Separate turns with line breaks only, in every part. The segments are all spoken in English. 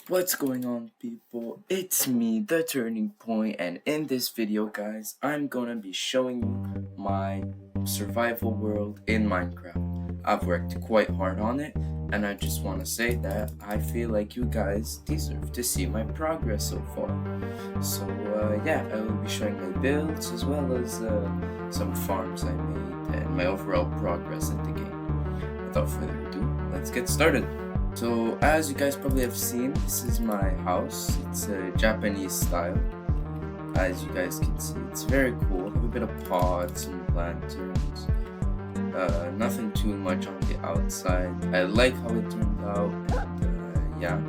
What's going on, people? It's me, the Turning Point, and in this video, guys, I'm gonna be showing you my survival world in Minecraft. I've worked quite hard on it, and I just want to say that I feel like you guys deserve to see my progress so far. So, yeah, I will be showing my builds as well as some farms I made and my overall progress in the game. Without further ado, let's get started. So as you guys probably have seen, this is my house. It's a Japanese style. As you guys can see, it's very cool. I have a bit of pots, some lanterns. Nothing too much on the outside. I like how it turned out. And yeah,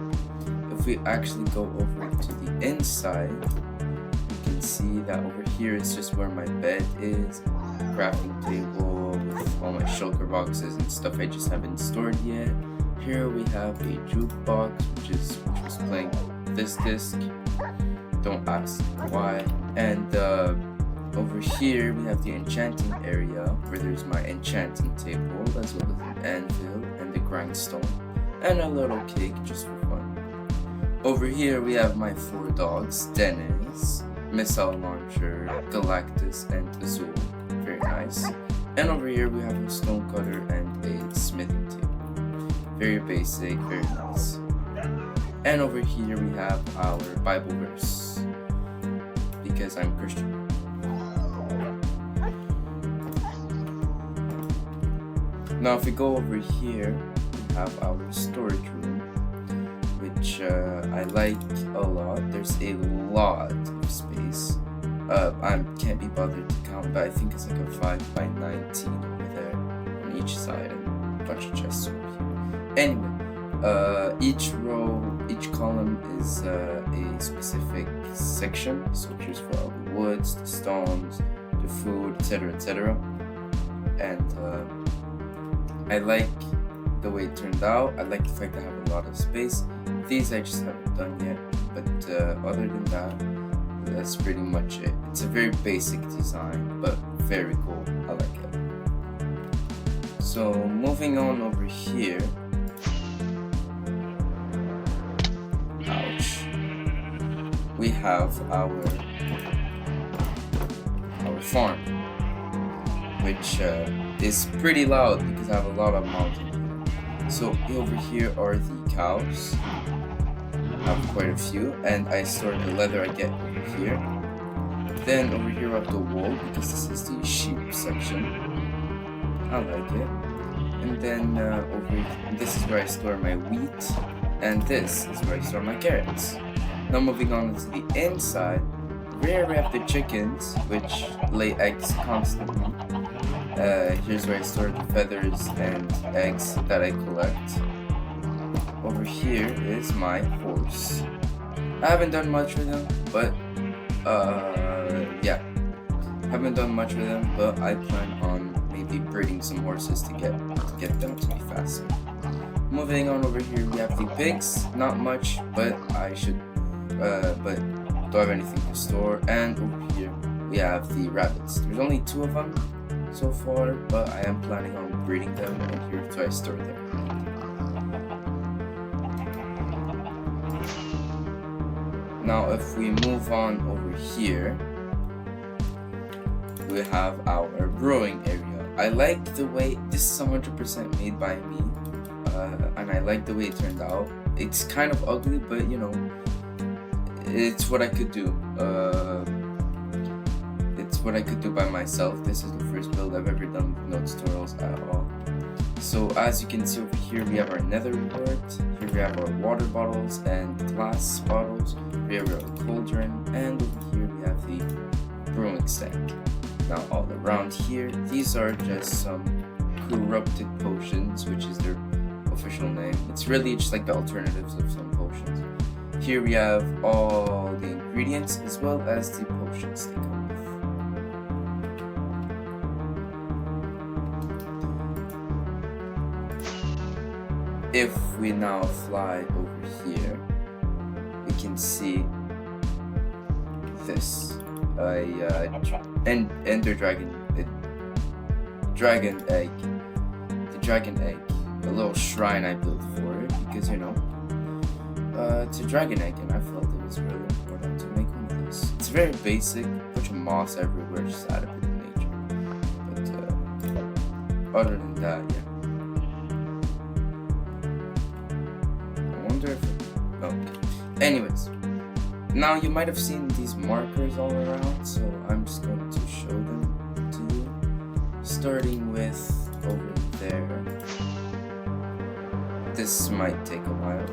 if we actually go over to the inside, you can see that over here is just where my bed is. Crafting table with all my shulker boxes and stuff I just haven't stored yet. Here we have a jukebox, which was playing this disc. Don't ask why. And over here we have the enchanting area, where there's my enchanting table, as well as an anvil and the grindstone, and a little cake just for fun. Over here we have my 4 dogs: Dennis, Missile Launcher, Galactus, and Azul. Very nice. And over here we have a stone cutter and a smithing table. Very basic, very nice. And over here we have our Bible verse, because I'm Christian. Now if we go over here, we have our storage room, which I like a lot. There's a lot of space. I can't be bothered to count, but I think it's like a 5 by 19 over there on each side, and a bunch of chests over here. Anyway, each row, each column is a specific section. So here's for all the woods, the stones, the food, etc., etc. And I like the way it turned out. I like the fact that I have a lot of space. These I just haven't done yet, but other than that, that's pretty much it. It's a very basic design, but very cool. I like it. So moving on over here. We have our farm, which is pretty loud because I have a lot of mountain. So over here are the cows. I have quite a few, and I store the leather I get over here. Then over here I have the wool, because this is the sheep section. I like it. And then over here, this is where I store my wheat, and this is where I store my carrots. Now moving on to the inside, here we have the chickens, which lay eggs constantly. Here's where I store the feathers and eggs that I collect. Over here is my horse. I haven't done much with him, but yeah. Haven't done much with him, but I plan on maybe breeding some horses to get them to be faster. Moving on over here, we have the pigs. Not much, but I should. But don't have anything to store. And over here we have the rabbits. There's only 2 of them so far, but I am planning on breeding them, and here's where I store them. Now if we move on over here, we have our brewing area. I like the way this is 100% made by me, and I like the way it turned out. It's kind of ugly, but you know, it's what I could do. It's what I could do by myself. This is the first build I've ever done with no tutorials at all. So as you can see over here, we have our nether wart. Here we have our water bottles and glass bottles. Here we have our cauldron, and over here we have the brewing stand. Now all around here, these are just some corrupted potions, which is their official name. It's really just like the alternatives of some potions. Here we have all the ingredients as well as the potions they come with. If we now fly over here, we can see this ender dragon, dragon egg, the dragon egg, a little shrine I built for it because, you know, to dragon egg, and I felt it was really important to make one of those. It's very basic, bunch of moss everywhere, just add a bit of nature. But other than that, yeah. I wonder if okay. Anyways, now you might have seen these markers all around, so I'm just going to show them to you. Starting with over there. This might take a while.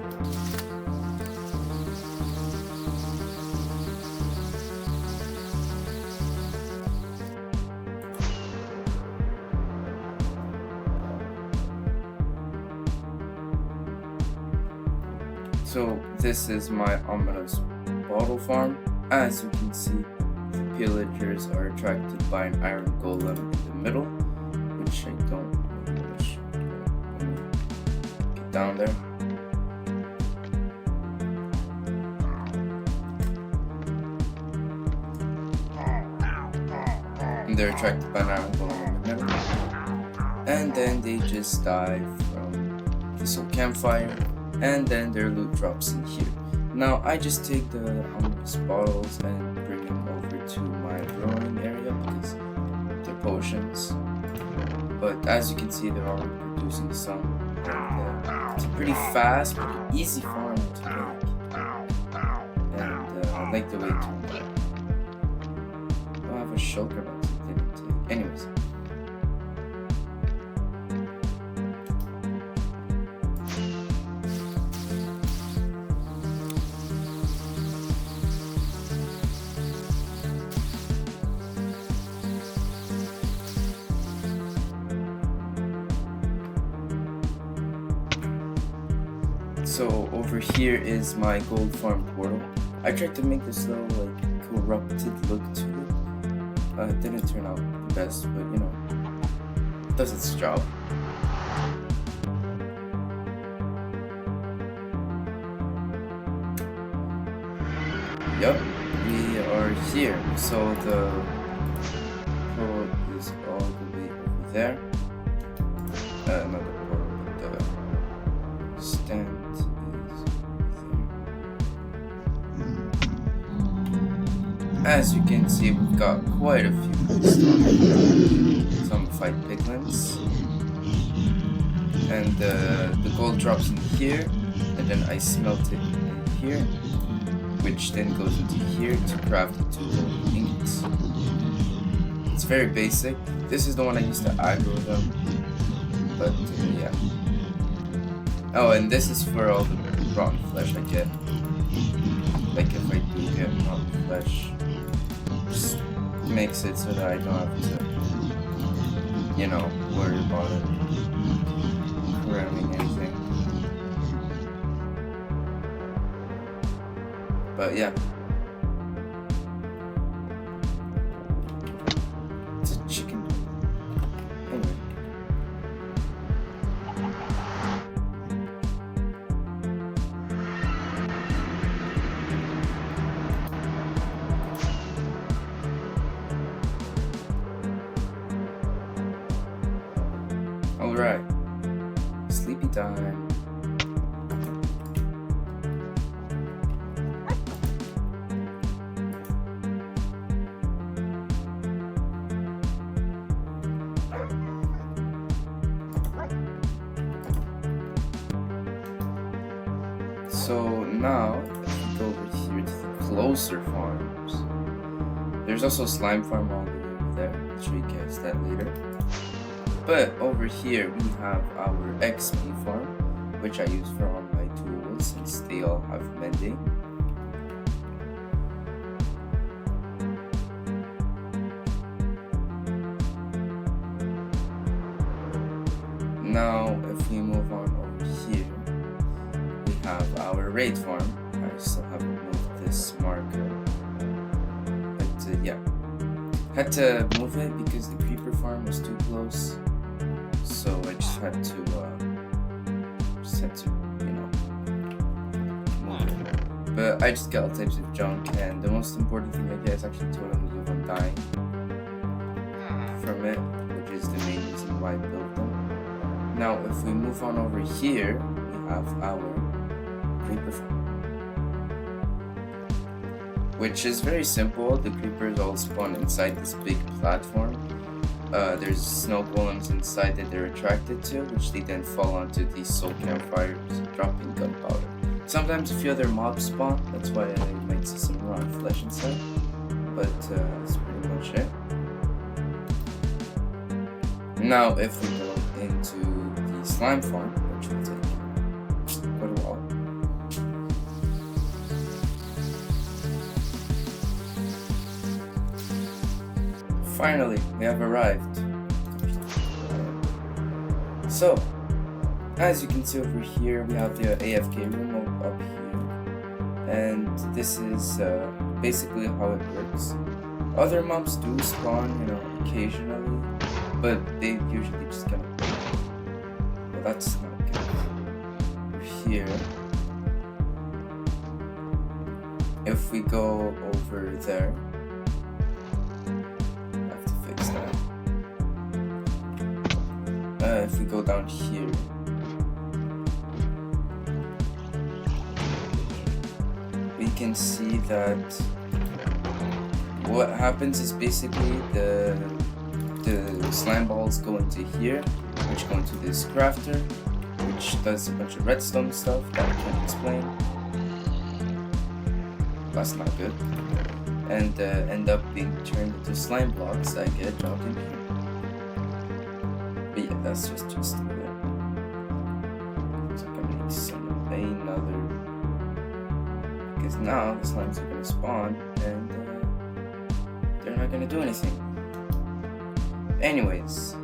So this is my ominous bottle farm. As you can see, the pillagers are attracted by an iron golem in the middle, which I don't really wish. Let me get down there. And they're attracted by an iron golem in the middle. And then they just die from this old campfire. And then their loot drops in here. Now I just take the ominous bottles and bring them over to my brewing area because they're potions. But as you can see, they're already producing some. And, it's a pretty fast, pretty easy farm to make. And I like the way it turned out. I have a shulker box I didn't take. Anyways. So over here is my gold farm portal. I tried to make this little like corrupted look to it. It didn't turn out the best, but you know, it does its job. Yep, we are here. So the portal is all the way over there. Not the portal, but the stand. As you can see, we've got quite a few some fight piglins, and the gold drops in here, and then I smelt it in here, which then goes into here to craft the 2 gold ingots. It's very basic. This is the one I used to aggro them, but yeah. Oh, and this is for all the rotten flesh I get. Like if I do get rotten flesh, just makes it so that I don't have to, you know, worry about it cramming anything. But yeah, it's a chicken. Anyway. Alright, sleepy time. So now, if we go over here to the closer farms, there's also a slime farm all the way over there. I'll show you guys that later. But over here we have our XP farm, which I use for all my tools since they all have mending. Now if we move on over here, we have our raid farm. I still haven't moved this marker, but yeah, had to move it because the creeper farm was too close. So I just had to, you know, move it. But I just got all types of junk, and the most important thing I get is actually totems of undying from it, which is the main reason why I built them. Now, if we move on over here, we have our creeper farm. which is very simple. The creepers all spawn inside this big platform. There's snow golems inside that they're attracted to, which they then fall onto these soul campfires, dropping gunpowder. Sometimes a few other mobs spawn, that's why I might see some raw flesh inside, but that's pretty much it. Now if we go into the slime farm, which will take quite a while. Finally, we have arrived. So, as you can see over here, we have the AFK room up here, and this is basically how it works. Other mobs do spawn, occasionally, but they usually just kind of. Well, that's not good. Here, if we go over there. If we go down here, we can see that what happens is basically the slime balls go into here, which go into this crafter, which does a bunch of redstone stuff that I can't explain. That's not good. And end up being turned into slime blocks that get dropped in here. But yeah, that's just it. So I'm gonna need another, because now the slimes are gonna spawn and they're not gonna do anything. Anyways.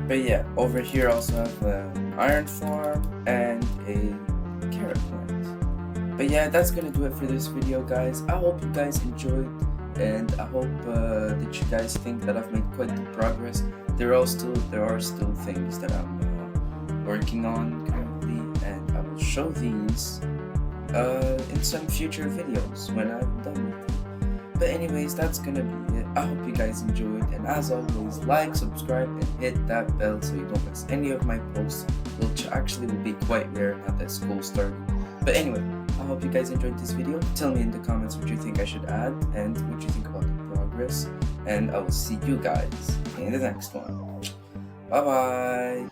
But yeah, over here also have an iron farm and a carrot plant. But yeah, that's gonna do it for this video, guys. I hope you guys enjoyed, and I hope that you guys think that I've made quite the progress. There are still things that I'm working on currently, and I will show these in some future videos when I'm done with them. But anyways, that's gonna be it. I hope you guys enjoyed, and as always, like, subscribe, and hit that bell so you don't miss any of my posts, which actually will be quite rare now that school's starting. But anyway, I hope you guys enjoyed this video. Tell me in the comments what you think I should add, and what you think about the progress, and I will see you guys in the next one. Bye bye!